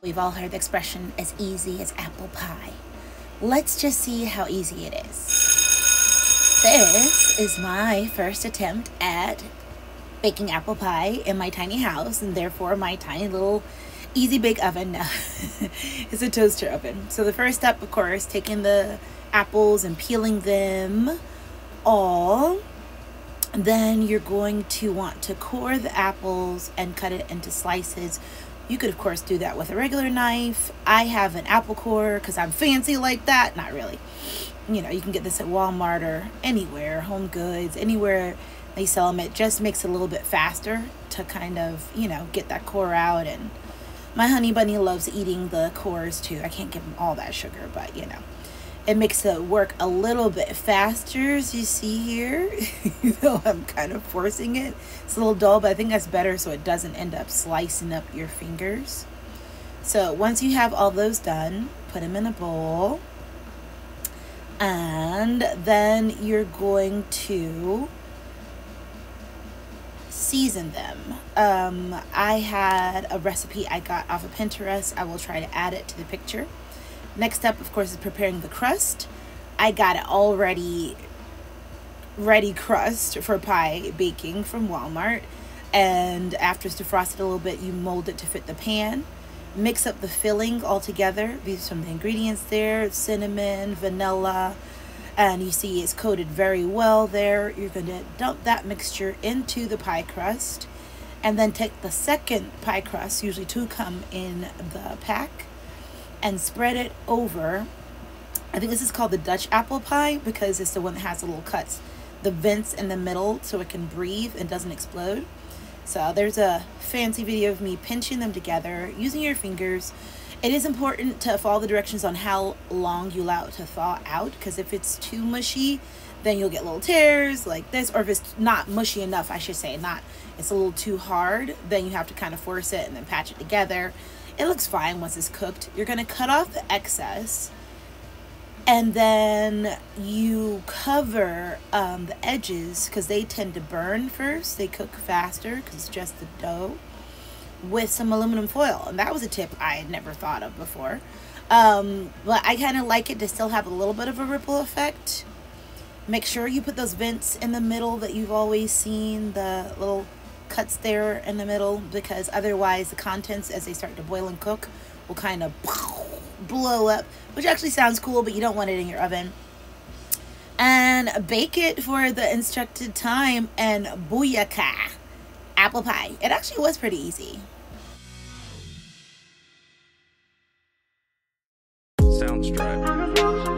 We've all heard the expression, as easy as apple pie. Let's just see how easy it is. This is my first attempt at baking apple pie in my tiny house, and therefore my tiny little easy bake oven. No, it's a toaster oven. So the first step, of course, taking the apples and peeling them all. Then you're going to want to core the apples and cut it into slices. You could, of course, do that with a regular knife. I have an apple core because I'm fancy like that. Not really. You know, you can get this at Walmart or anywhere, Home Goods, anywhere they sell them. It just makes it a little bit faster to kind of, you know, get that core out. And my honey bunny loves eating the cores too. I can't give him all that sugar, but, you know, it makes it work a little bit faster, as you see here. Though I'm kind of forcing it. It's a little dull, but I think that's better so it doesn't end up slicing up your fingers. So once you have all those done, put them in a bowl. And then you're going to season them. I had a recipe I got off of Pinterest. I will try to add it to the picture. Next step, of course, is preparing the crust. I got it already ready crust for pie baking from Walmart. And after it's defrosted a little bit, you mold it to fit the pan. Mix up the filling all together. These are some of the ingredients there. Cinnamon, vanilla. And you see it's coated very well there. You're going to dump that mixture into the pie crust. And then take the second pie crust, usually 2 come in the pack, and spread it over. I think this is called the Dutch apple pie because it's the one that has the little cuts, the vents in the middle so it can breathe and doesn't explode. So there's a fancy video of me pinching them together using your fingers. It is important to follow the directions on how long you allow it to thaw out, because if it's too mushy, then you'll get little tears like this, or if it's not mushy enough, I should say, it's a little too hard, then you have to kind of force it and then patch it together. It looks fine once it's cooked. You're going to cut off the excess, and then you cover the edges because they tend to burn first. They cook faster because it's just the dough, with some aluminum foil. And that was a tip I had never thought of before. But I kind of like it to still have a little bit of a ripple effect. Make sure you put those vents in the middle that you've always seen, the little cuts there in the middle, because otherwise the contents, as they start to boil and cook, will kind of blow up, which actually sounds cool, but you don't want it in your oven. And bake it for the instructed time, and booyaka, apple pie. It actually was pretty easy. Soundstripe.